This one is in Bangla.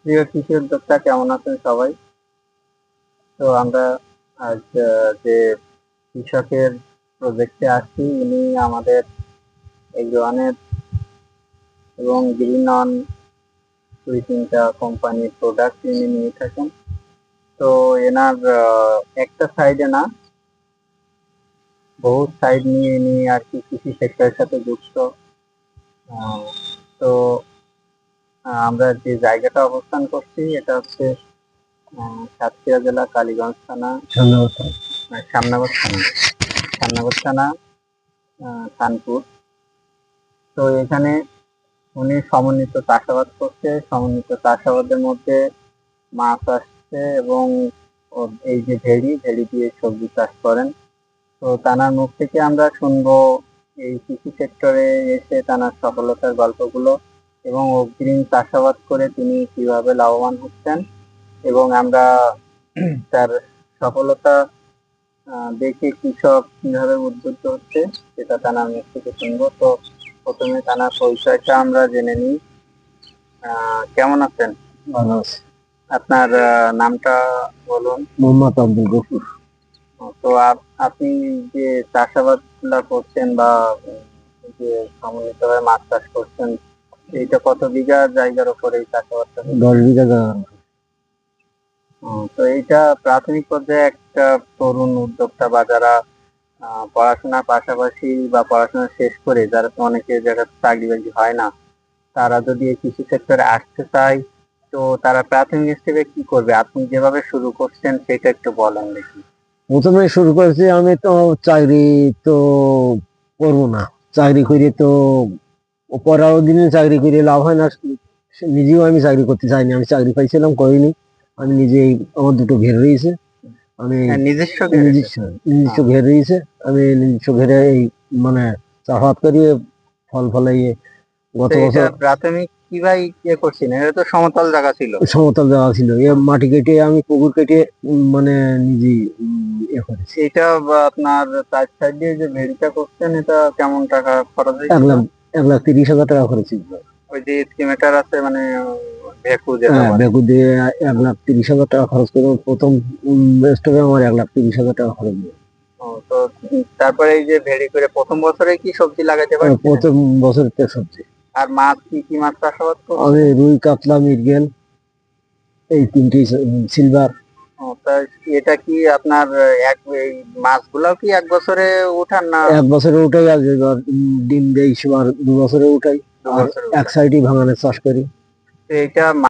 প্রিয় কৃষি উদ্যোক্তা, কেমন আছেন সবাই? তো আমরা আজ যে কৃষকের প্রজেক্টে আসছি, ইনি আমাদের এগ্রোয়ানের এবং গ্রিন অন 2-3টা কোম্পানির প্রোডাক্ট ইনি নিয়ে থাকেন। তো এনার একটা সাইডে না, বহু সাইড নিয়ে ইনি আর কি কৃষি সেক্টরের সাথে যুক্ত। আহ, তো আমরা যে জায়গাটা অবস্থান করছি এটা হচ্ছে সাতক্ষীরা জেলা, কালীগঞ্জ থানা, শ্যামনগর থানা, শ্যামনগর থানা, খানপুর। তো এখানে উনি সমন্বিত চাষাবাদ করছে। সমন্বিত চাষাবাদের মধ্যে মাছ আসছে এবং এই যে ভেড়ি দিয়ে সবজি চাষ করেন। তো তানার মুখ থেকে আমরা শুনবো এই কৃষি সেক্টরে এসে তানার সফলতার গল্পগুলো এবং অগ্রিম চাষাবাদ করে তিনি কিভাবে লাভবান হচ্ছেন, এবং আমরা তার সফলতা দেখে কৃষক কিভাবে উদ্বুদ্ধ হচ্ছে সেটা তানার মুখ থেকে শুনবো। তো প্রথমে তানার পরিচয়টা আমরা জেনে নিই। কেমন আছেন? ভালো আছি। আপনার নামটা বলুন। মোহাম্মদ আব্দুল গফুর। তো আপনি যে চাষাবাদ গুলা করছেন বা যে সমন্বিতভাবে মাছ চাষ করছেন, এইটা কত বিঘা জায়গার উপরে এই চাষাবাদটা? 10 বিঘা জায়গা। তো এইটা প্রাথমিক পর্যায়ে একটা তরুণ উদ্যোক্তা বা যারা পড়াশোনার পাশাপাশি বা পড়াশোনা শেষ করে যারা, তো অনেকে যারা চাকরি বাকরি হয় না, তারা যদি এই কৃষি সেক্টরে আসতে চায়, তো তারা প্রাথমিক স্টেপে কি করবে? আপনি যেভাবে শুরু করছেন সেটা একটু বলেন দেখি। প্রথমে শুরু করেছি আমি তো চাকরি তো করবো না। চাকরি করে তো পরের দিনে চাকরি করে লাভ হয় না। নিজেও আমি চাকরি করতে চাইনি, আমি চাকরি পাইছিলাম করিনি। আমি নিজেই, আমার দুটো ঘের রয়েছে। আমি হ্যাঁ, নিজস্ব গ্যারেজে। নিজস্ব নিজস্ব হ্যাঁ, ঘের রয়েছে। আমি নিজস্ব ঘেরে এই মানে চাষাবাদ করি, ফল ফলাইয়ে। তো গত এটা বছর প্রাথমিক কিভাবে করছিলেন? এটা তো সমতল জায়গা ছিল। সমতল জায়গা ছিল, এ মাটি কেটে আমি পুকুর কেটে মানে নিজেই করেছি। এটা বা আপনার চার সাইড দিয়ে যে ভেড়িটা করছেন, এটা কেমন টাকা খরচ এক হয়েছিল? লাখ 1,30,000 টাকা খরচ হয়েছিল। ওই যে এস্টিমেটার আছে, মানে ভেকু যেটা হ্যাঁ, বলে। বেগুন দিয়ে 1,30,000 টাকা খরচ করে প্রথম স্টোরে আমার 1,30,000 টাকা খরচ হয়েছে। তো তারপরে এই যে ভেড়ি করে প্রথম বছরে কি সবজি লাগাতে পারছিলেন? প্রথম বছরের তে সবজি আর মাছ কি কি মাছ চাষাবাদ আমি করছিলেন? রুই, কাতলা, মৃগেল, এই তিনটি সিলভার। তা এটা কি আপনার এই মাছগুলাও কি এক বছরে উঠান না? 1 বছরে উঠাই, আর এবার ডিম দেয় সেবার 2 বছরে উঠাই। দু আর বছরে এক উঠান? সাইডে ভাঙানোর চাষ করি। তো এটা